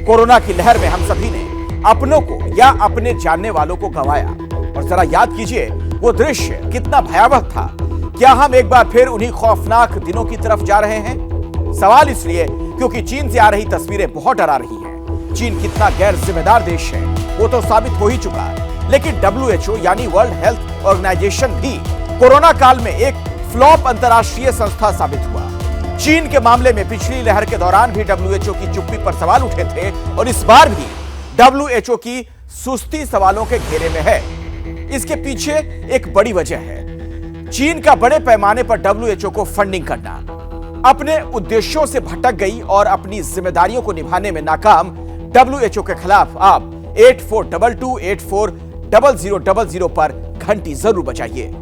Corona की लहर में हम सभी ने अपनों को या अपने जानने वालों को गंवाया। और जरा याद कीजिए वो दृश्य कितना भयावह था। क्या हम एक बार फिर उन्हीं खौफनाक दिनों की तरफ जा रहे हैं? सवाल इसलिए क्योंकि चीन से आ रही तस्वीरें बहुत डरा रही हैं। चीन कितना गैर जिम्मेदार देश है वो तो साबित हो ही चुका, लेकिन WHO यानी वर्ल्ड हेल्थ ऑर्गेनाइजेशन भी कोरोना काल में एक फ्लॉप अंतरराष्ट्रीय संस्था साबित हुआ। चीन के मामले में पिछली लहर के दौरान भी WHO की चुप्पी पर सवाल उठे थे और इस बार भी WHO की सुस्ती सवालों के घेरे में है। इसके पीछे एक बड़ी वजह है चीन का बड़े पैमाने पर WHO को फंडिंग करना। अपने उद्देश्यों से भटक गई और अपनी जिम्मेदारियों को निभाने में नाकाम WHO के खिलाफ आप 8422840000 पर घंटी जरूर बजाइए।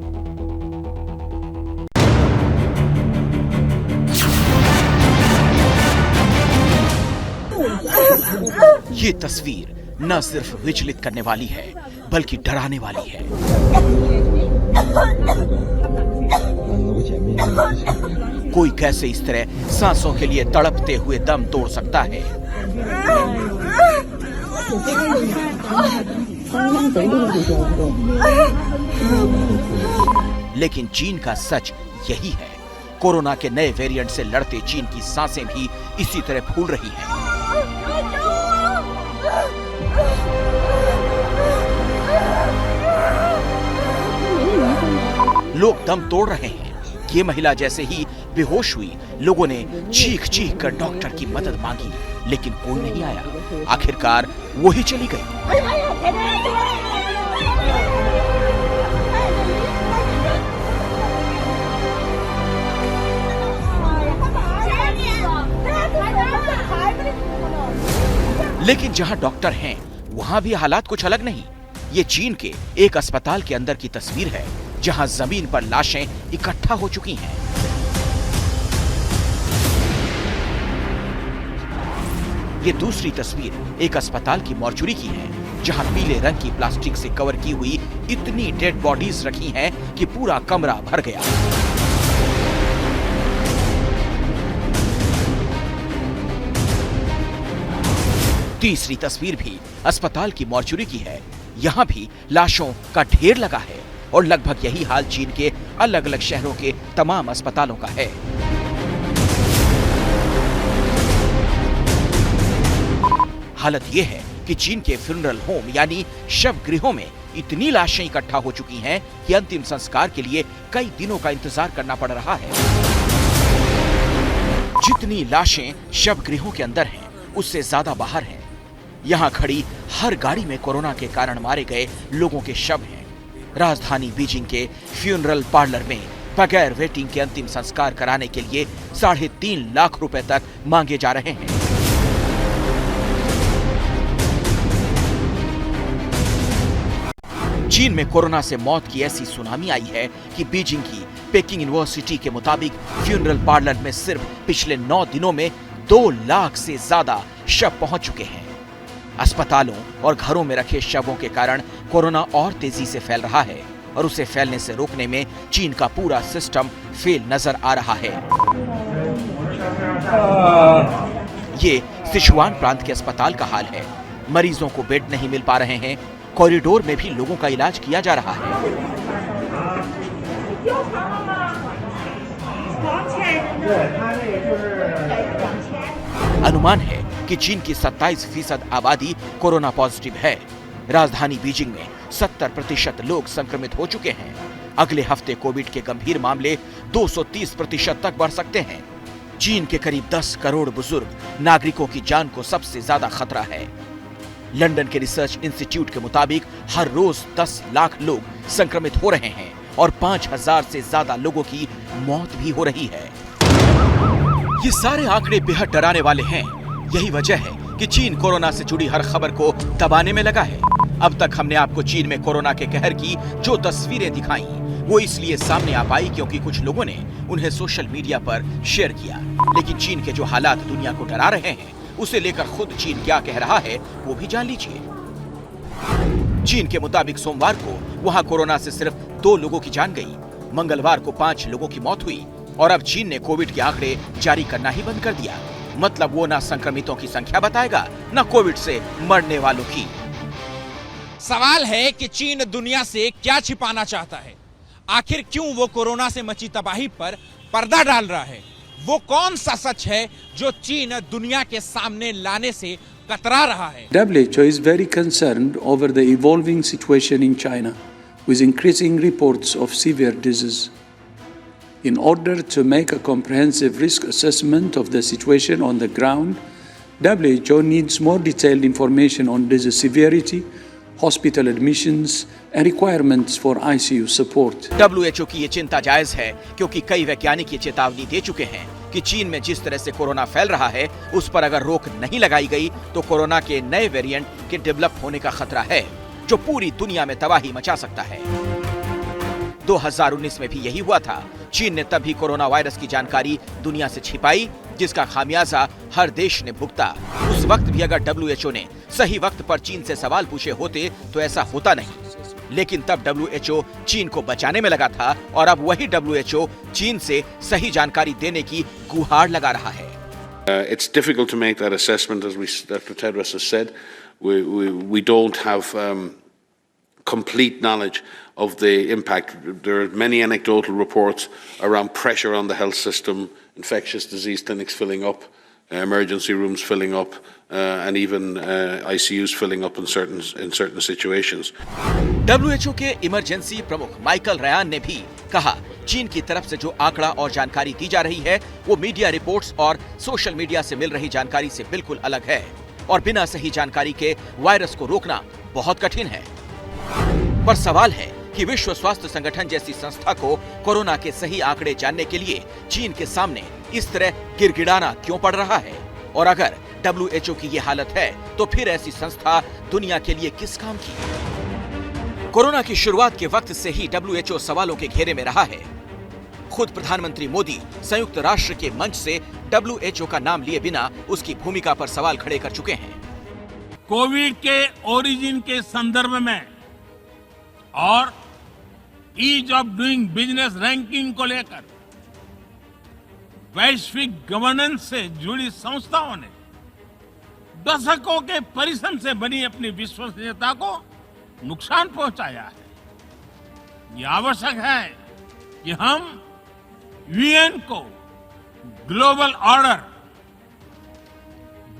ये तस्वीर न सिर्फ विचलित करने वाली है बल्कि डराने वाली है। कोई कैसे इस तरह सांसों के लिए तड़पते हुए दम तोड़ सकता है? लेकिन चीन का सच यही है। कोरोना के नए वेरिएंट से लड़ते चीन की सांसें भी इसी तरह फूल रही हैं। लोग दम तोड़ रहे हैं। ये महिला जैसे ही बेहोश हुई, लोगों ने चीख चीख कर डॉक्टर की मदद मांगी, लेकिन कोई नहीं आया। आखिरकार वो ही चली गई। लेकिन जहां डॉक्टर हैं, वहां भी हालात कुछ अलग नहीं। ये चीन के एक अस्पताल के अंदर की तस्वीर है, जहां जमीन पर लाशें इकट्ठा हो चुकी हैं। ये दूसरी तस्वीर एक अस्पताल की मॉर्चुरी की है, जहां पीले रंग की प्लास्टिक से कवर की हुई इतनी डेड बॉडीज रखी हैं कि पूरा कमरा भर गया। तीसरी तस्वीर भी अस्पताल की मॉर्चुरी की है। यहां भी लाशों का ढेर लगा है और लगभग यही हाल चीन के अलग अलग शहरों के तमाम अस्पतालों का है। हालत यह है कि चीन के फ्यूनरल होम यानी शव गृहों में इतनी लाशें इकट्ठा हो चुकी हैं कि अंतिम संस्कार के लिए कई दिनों का इंतजार करना पड़ रहा है। जितनी लाशें शव गृहों के अंदर हैं, उससे ज्यादा बाहर हैं। यहाँ खड़ी हर गाड़ी में कोरोना के कारण मारे गए लोगों के शव हैं। राजधानी बीजिंग के फ्यूनरल पार्लर में बगैर वेटिंग के अंतिम संस्कार कराने के लिए 3.5 लाख रुपए तक मांगे जा रहे हैं। चीन में कोरोना से मौत की ऐसी सुनामी आई है कि बीजिंग की पेकिंग यूनिवर्सिटी के मुताबिक फ्यूनरल पार्लर में सिर्फ पिछले 9 दिनों में 2 लाख से ज्यादा शव पहुंच चुके हैं। अस्पतालों और घरों में रखे शवों के कारण कोरोना और तेजी से फैल रहा है और उसे फैलने से रोकने में चीन का पूरा सिस्टम फेल नजर आ रहा है। ये सिचुआन प्रांत के अस्पताल का हाल है। मरीजों को बेड नहीं मिल पा रहे हैं। कॉरिडोर में भी लोगों का इलाज किया जा रहा है। अनुमान है कि चीन की 27% आबादी कोरोना पॉजिटिव है। राजधानी बीजिंग में 70% लोग संक्रमित हो चुके हैं। अगले हफ्ते कोविड के गंभीर मामले 230% तक बढ़ सकते हैं। चीन के करीब 10 करोड़ बुजुर्ग नागरिकों की जान को सबसे ज्यादा खतरा है। लंदन के रिसर्च इंस्टीट्यूट के मुताबिक हर रोज 10 लाख लोग संक्रमित हो रहे हैं और 5000 से ज्यादा लोगों की मौत भी हो रही है। ये सारे आंकड़े बेहद डराने वाले हैं। यही वजह है कि चीन कोरोना से जुड़ी हर खबर को दबाने में लगा है। अब तक हमने आपको चीन में कोरोना के कहर की जो तस्वीरें दिखाई, वो इसलिए सामने आ पाई क्योंकि कुछ लोगों ने उन्हें सोशल मीडिया पर शेयर किया। लेकिन चीन के जो हालात दुनिया को डरा रहे हैं, उसे लेकर खुद चीन क्या कह रहा है वो भी जान लीजिए। चीन के मुताबिक सोमवार को वहां कोरोना से सिर्फ 2 लोगों की जान गई। मंगलवार को 5 लोगों की मौत हुई और अब चीन ने कोविड के आंकड़े जारी करना ही बंद कर दिया। मतलब वो ना संक्रमितों की संख्या बताएगा, ना कोविड से मरने वालों की। सवाल है कि चीन दुनिया से क्या छिपाना चाहता है? आखिर क्यों वो कोरोना से मची तबाही पर पर्दा डाल रहा है? वो कौन सा सच है जो चीन दुनिया के सामने लाने से कतरा रहा है? WHO is very concerned over the evolving situation in China, with increasing reports of severe disease. In order to make a comprehensive risk assessment of the situation on the ground, WHO needs more detailed information on disease severity, hospital admissions, and requirements for ICU support. WHO की ये चिंता जायज है, क्योंकि कई वैज्ञानिक ये चेतावनी दे चुके हैं कि चीन में जिस तरह से कोरोना फैल रहा है, उस पर अगर रोक नहीं लगाई गई तो कोरोना के नए वेरिएंट के डेवलप होने का खतरा है, जो पूरी दुनिया में तबाही मचा सकता है। 2019 में भी यही हुआ था। चीन ने तब भी कोरोना वायरस की जानकारी दुनिया से छिपाई, जिसका खामियाजा हर देश ने भुगता। उस वक्त भी अगर WHO ने सही वक्त पर चीन से सवाल पूछे होते तो ऐसा होता नहीं। लेकिन तब WHO चीन को बचाने में लगा था, और अब वही WHO चीन से सही जानकारी देने की गुहार लगा रहा है। It's difficult to make that assessment, as Dr. Tedros has said. We don't have complete knowledge of the impact. There are many anecdotal reports around pressure on the health system, infectious disease clinics filling up, emergency rooms filling up, and even ICUs filling up in certain situations. WHO के emergency प्रमुख Michael Ryan ने भी कहा, चीन की तरफ से जो आंकड़ा और जानकारी दी जा रही है, वो मीडिया रिपोर्ट्स और सोशल मीडिया से मिल रही जानकारी से बिल्कुल अलग है, और बिना सही जानकारी के वायरस को रोकना बहुत कठिन है। पर सवाल है कि विश्व स्वास्थ्य संगठन जैसी संस्था को कोरोना के सही आंकड़े जानने के लिए चीन के सामने इस तरह गिड़गिड़ाना क्यों पड़ रहा है? और अगर WHO की ये हालत है, तो फिर ऐसी संस्था दुनिया के लिए किस काम की? कोरोना की शुरुआत के वक्त से ही WHO सवालों के घेरे में रहा है। खुद प्रधानमंत्री मोदी संयुक्त राष्ट्र के मंच से WHO का नाम लिए बिना उसकी भूमिका पर सवाल खड़े कर चुके हैं। कोविड के ओरिजिन के संदर्भ में और ease of doing business ranking को लेकर वैश्विक गवर्नेंस से जुड़ी संस्थाओं ने दशकों के परिश्रम से बनी अपनी विश्वसनीयता को नुकसान पहुंचाया है। यह आवश्यक है कि हम यूएन को ग्लोबल ऑर्डर,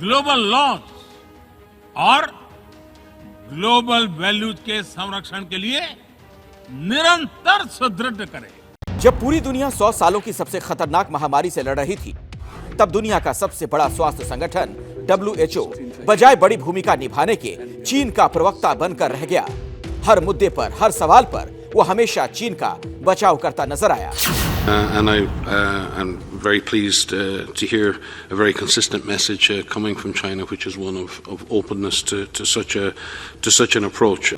ग्लोबल लॉज और ग्लोबल वैल्यूज के संरक्षण के लिए निरंतर सुदृढ़ करें। जब पूरी दुनिया 100 सालों की सबसे खतरनाक महामारी से लड़ रही थी, तब दुनिया का सबसे बड़ा स्वास्थ्य संगठन WHO बजाय बड़ी भूमिका निभाने के चीन का प्रवक्ता बनकर रह गया। हर मुद्दे पर, हर सवाल पर वो हमेशा चीन का बचाव करता नजर आया। And I am very pleased to hear a very consistent message coming from China, which is one of openness to such an approach.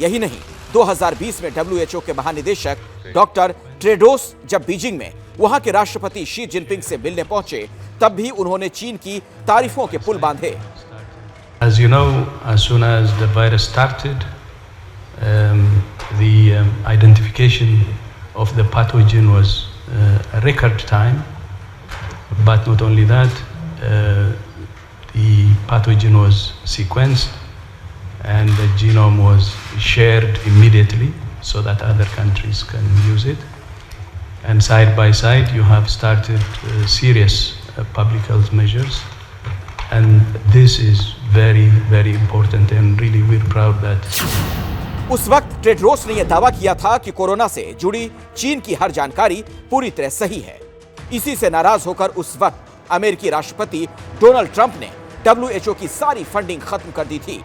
यही नहीं, 2020 में WHO के महानिदेशक डॉक्टर टेड्रोस जब बीजिंग में वहां के राष्ट्रपति शी जिनपिंग से मिलने पहुंचे, तब भी उन्होंने चीन की तारीफों के पुल बांधे। As you know, as soon as the virus started, the identification of the pathogen was a record time. But not only that, the pathogen was sequenced and the genome was shared immediately so that other countries can use it. And side by side, you have started serious public health measures. And this is very, very important, and really we're proud that. उस वक्त Tedros ने यह दावा किया था कि corona से जुड़ी चीन की हर जानकारी पूरी तरह सही है। इसी से नाराज होकर उस वक्त अमेरिकी राष्ट्रपति डोनाल्ड ट्रंप ने WHO की सारी फंडिंग खत्म कर दी थी।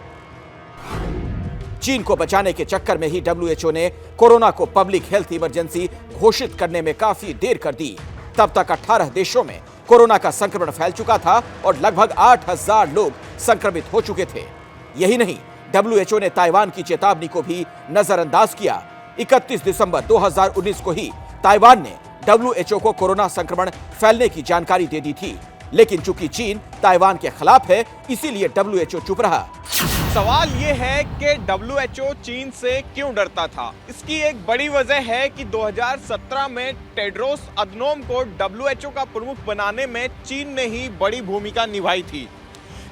चीन को बचाने के चक्कर में ही WHO ने कोरोना को पब्लिक हेल्थ इमरजेंसी घोषित करने में काफी देर कर दी। तब तक 18 देशों में कोरोना का संक्रमण फैल चुका था और लगभग 8000 लोग संक्रमित हो चुके थे। यही नहीं, WHO ने ताइवान की चेतावनी को भी नजरअंदाज किया। 31 दिसंबर 2019 को ही ताइवान ने WHO को कोरोना संक्रमण फैलने की जानकारी दे दी थी, लेकिन चूंकि चीन ताइवान के खिलाफ है, इसीलिए WHO चुप रहा। सवाल ये है कि WHO चीन से क्यों डरता था। इसकी एक बड़ी वजह है कि 2017 में टेड्रोस अधनोम को WHO का प्रमुख बनाने में चीन ने ही बड़ी भूमिका निभाई थी।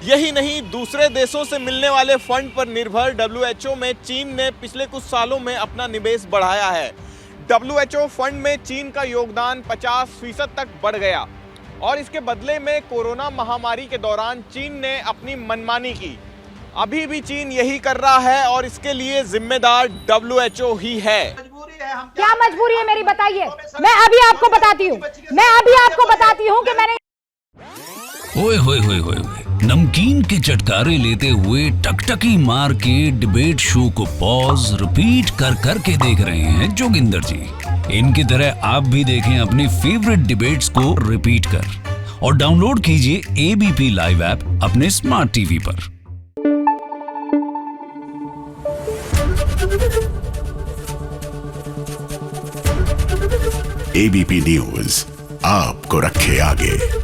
यही नहीं, दूसरे देशों से मिलने वाले फंड पर निर्भर WHO में चीन ने पिछले कुछ सालों में अपना निवेश बढ़ाया है। WHO फंड में चीन का योगदान 50% तक बढ़ गया और इसके बदले में कोरोना महामारी के दौरान चीन ने अपनी मनमानी की। अभी भी चीन यही कर रहा है और इसके लिए जिम्मेदार WHO ही है। क्या मजबूरी है मेरी, बताइए। मैं अभी आपको बताती हूँ कि मैंने ओए होए होए होए नमकीन के चटकारे लेते हुए टकटकी मार के डिबेट शो को पॉज रिपीट कर करके देख रहे हैं जोगिंदर जी। इनकी तरह आप भी देखें अपनी फेवरेट डिबेट्स को रिपीट कर और डाउनलोड कीजिए ABP लाइव ऐप अपने स्मार्ट टीवी पर। ABP न्यूज आपको रखे आगे।